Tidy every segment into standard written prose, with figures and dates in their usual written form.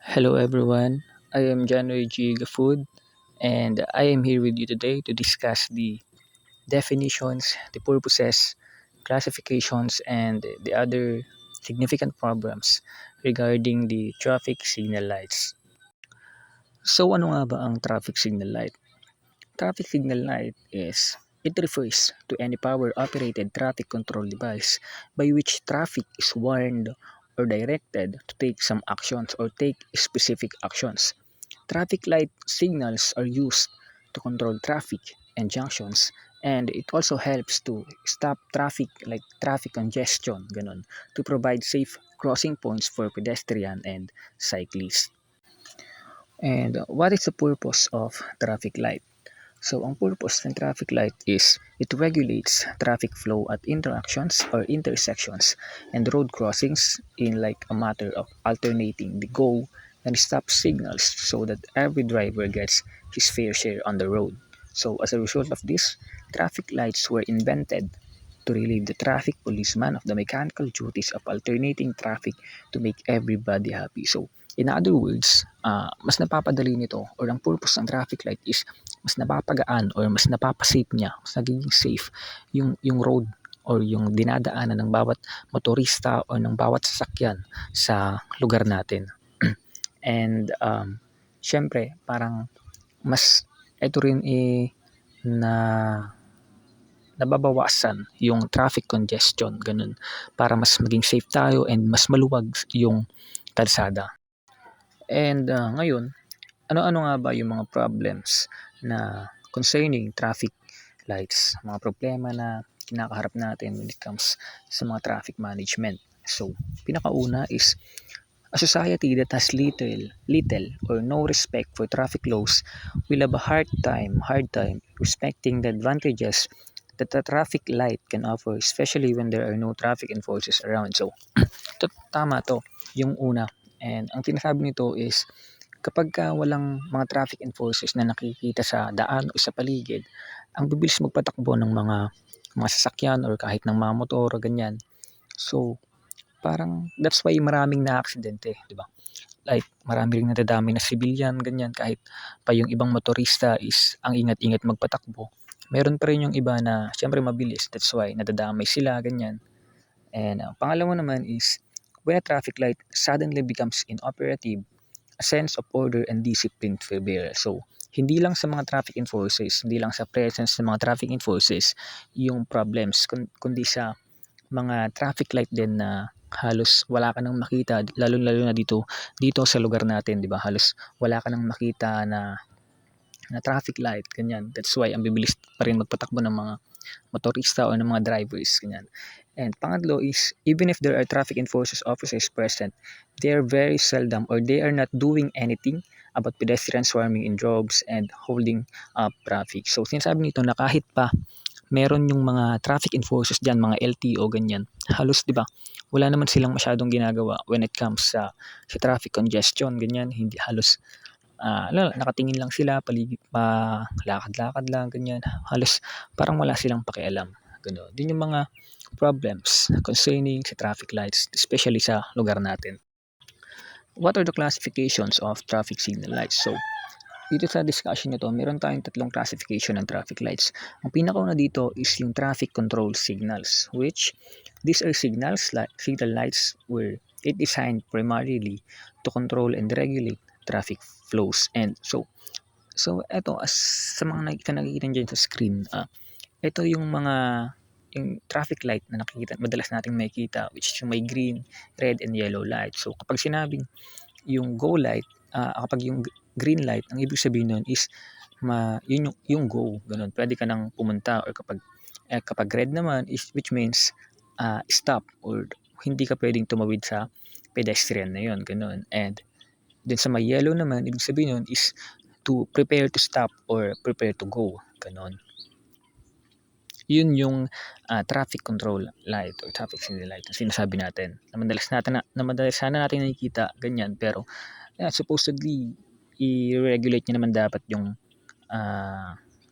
Hello everyone, I am January G. Gafood and I am here with you today to discuss the definitions, the purposes, classifications, and the other significant problems regarding the traffic signal lights. So ano nga ba ang traffic signal light? Traffic signal light it refers to any power-operated traffic control device by which traffic is warned or directed to take some actions or take specific actions. Traffic light signals are used to control traffic and junctions, and it also helps to stop traffic like traffic congestion, ganun, to provide safe crossing points for pedestrian and cyclists. And what is the purpose of traffic light? So, ang purpose ng traffic light is it regulates traffic flow at interactions or intersections and road crossings in like a matter of alternating the go and stop signals so that every driver gets his fair share on the road. So, as a result of this, traffic lights were invented to relieve the traffic policeman of the mechanical duties of alternating traffic to make everybody happy. So, in other words, mas napapadali nito or ang purpose ng traffic light is mas napapagaan or mas napapasafe niya, mas nagiging safe yung road or yung dinadaanan ng bawat motorista o ng bawat sasakyan sa lugar natin. And syempre, parang mas ito rin na nababawasan yung traffic congestion, ganun, para mas maging safe tayo and mas maluwag yung kalsada. And ngayon, ano-ano nga ba yung mga problems na concerning traffic lights, mga problema na kinakaharap natin when it comes sa mga traffic management? So, pinakauna is a society that has little or no respect for traffic laws will have a hard time respecting the advantages that the traffic light can offer, especially when there are no traffic enforcers around. So, tama to, yung una. And ang sinasabi nito is kapag walang mga traffic enforcers na nakikita sa daan o sa paligid, ang bibilis magpatakbo ng mga sasakyan or kahit ng mga motor o ganyan. So, parang that's why maraming na-aksidente, di ba? Like, marami ring nadadamay na civilian, ganyan, kahit pa yung ibang motorista is ang ingat-ingat magpatakbo. Meron pa rin yung iba na syempre mabilis, that's why nadadamay sila, ganyan. And pangalawa naman is when a traffic light suddenly becomes inoperative, a sense of order and discipline prevail. So, hindi lang sa mga traffic enforcers, hindi lang sa presence ng mga traffic enforcers yung problems, kundi sa mga traffic light din na halos wala ka nang makita, lalo-lalo na dito sa lugar natin, 'di ba? Halos wala ka nang makita na traffic light, ganyan. That's why ang bibilis pa rin magpatakbo ng mga motorista o ng mga drivers, ganyan. And pangatlo is, even if there are traffic enforcers officers present, they are very seldom or they are not doing anything about pedestrians swarming in droves and holding up traffic. So, sinasabi nito na kahit pa meron yung mga traffic enforcers dyan, mga LTO, ganyan, halos, di ba, wala naman silang masyadong ginagawa when it comes sa traffic congestion, ganyan, hindi halos nakatingin lang sila, paligid pa, lakad-lakad lang, ganyan. Halos parang wala silang pakialam. Gano'n. Yun yung mga problems concerning sa traffic lights, especially sa lugar natin. What are the classifications of traffic signal lights? So, dito sa discussion nito, meron tayong tatlong classification ng traffic lights. Ang pinakauna dito is yung traffic control signals, which these are signal lights where it designed primarily to control and regulate traffic flows. And so eto, as sa mga nakikita dyan sa screen, ito yung traffic light na madalas nating makikita, which is yung may green, red, and yellow light. So kapag sinabing yung go light, kapag yung green light, ang ibig sabihin nun is yun yung go, ganun. Pwede ka nang pumunta, or kapag red naman is which means stop, or hindi ka pwedeng tumawid sa pedestrian na yun, ganun. And then sa may yellow naman, ibig sabihin nun is to prepare to stop or prepare to go, ganun. Yun yung traffic control light or traffic signal light na sinasabi natin. Na madalas sana natin nakikita ganyan, pero supposedly i-regulate niya naman dapat yung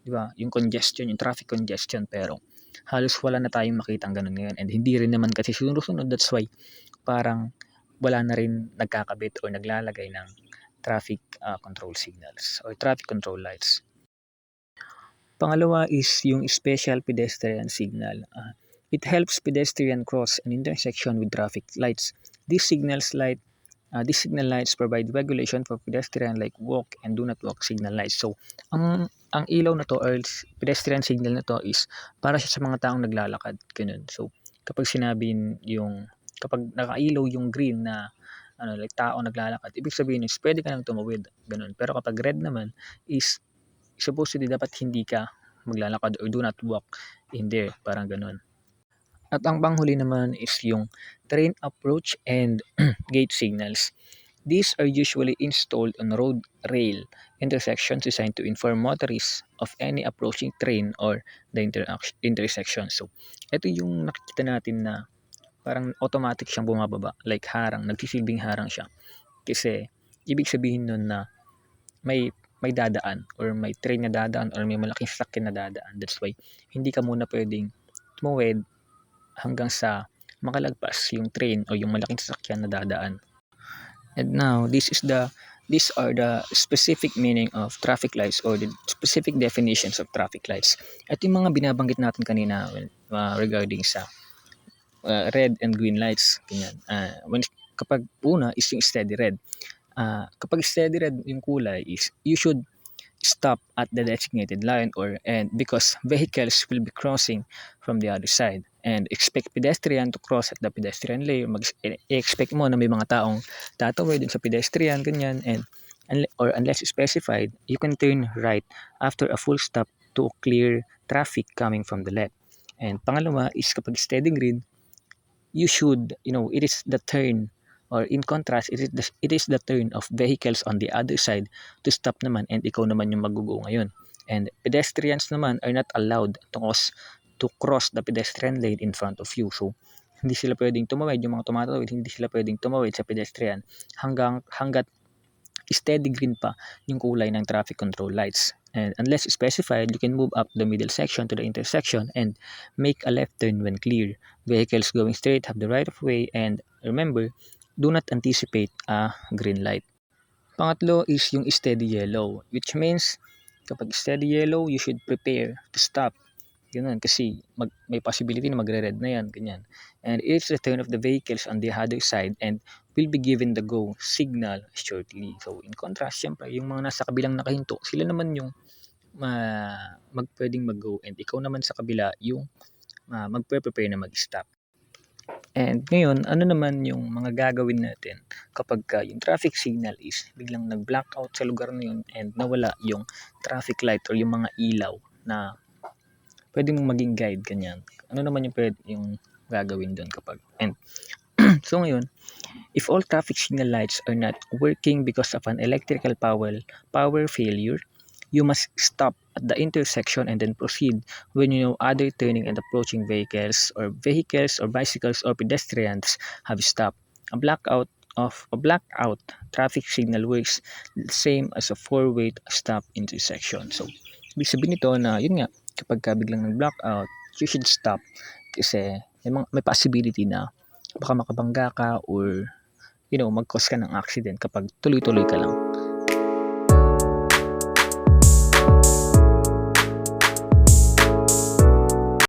di ba, yung congestion, yung traffic congestion, pero halos wala na tayong makitang ganun ngayon, and hindi rin naman kasi sinusunod. That's why parang wala na rin nagkakabit or naglalagay ng traffic control signals or traffic control lights. Pangalawa is yung special pedestrian signal. It helps pedestrian cross an intersection with traffic lights. These signal lights provide regulation for pedestrian like walk and do not walk signal lights. So, ang ilaw na to or pedestrian signal na to is para siya sa mga taong naglalakad. Ganun. So, kapag kapag nakailaw yung green na like tao naglalakad, ibig sabihin is pwede ka nang tumawid. Ganun. Pero kapag red naman is supposedly dapat hindi ka maglalakad or do not walk in there. Parang ganun. At ang panghuli naman is yung train approach and gate signals. These are usually installed on road rail intersections designed to inform motorists of any approaching train or the intersection. So, ito yung nakikita natin na parang automatic siyang bumababa, like harang, nagsisilbing harang siya. Kasi, ibig sabihin nun na may dadaan or may train na dadaan or may malaking sasakyan na dadaan. That's why, hindi ka muna pwedeng tumawid hanggang sa makalagpas yung train o yung malaking sasakyan na dadaan. And now, these are the specific meaning of traffic lights or the specific definitions of traffic lights. At yung mga binabanggit natin kanina regarding sa red and green lights. Ganyan. Kapag una is yung steady red. Kapag steady red yung kulay is you should stop at the designated line and because vehicles will be crossing from the other side and expect pedestrian to cross at the pedestrian lane. Expect mo na may mga taong tatawid dun sa pedestrian ganyan or unless specified, you can turn right after a full stop to clear traffic coming from the left. And pangalawa is kapag steady green, you should, it is the turn or in contrast, it is the turn of vehicles on the other side to stop naman and ikaw naman yung mag-go ngayon. And pedestrians naman are not allowed to cross the pedestrian lane in front of you. So, hindi sila pwedeng tumawid, yung mga tumatawid, hindi sila pwedeng tumawid sa pedestrian hanggat steady green pa yung kulay ng traffic control lights. And unless specified, you can move up the middle section to the intersection and make a left turn when clear. Vehicles going straight have the right of way and remember, do not anticipate a green light. Pangatlo is yung steady yellow, which means kapag steady yellow, you should prepare to stop. Ganun, kasi may possibility na magre-red na yan, ganyan. And it's the turn of the vehicles on the other side and will be given the go signal shortly. So, in contrast, syempre, yung mga nasa kabilang nakahinto, sila naman yung pwedeng mag-go and ikaw naman sa kabila yung magpe-prepare na mag-stop. And ngayon, ano naman yung mga gagawin natin kapag yung traffic signal is biglang nag-blackout sa lugar na yun and nawala yung traffic light or yung mga ilaw na pwede mong maging guide, ganyan. Ano naman yung gagawin doon kapag. And so ngayon, if all traffic signal lights are not working because of an electrical power failure, you must stop at the intersection and then proceed when you know other turning and approaching vehicles or bicycles or pedestrians have stopped. A blackout traffic signal works the same as a four-way stop intersection. So, ibig sabihin nito na yun nga, kapag biglang nag-blackout, you should stop kasi may possibility na baka makabangga ka or mag-cause ka ng accident kapag tuloy-tuloy ka lang.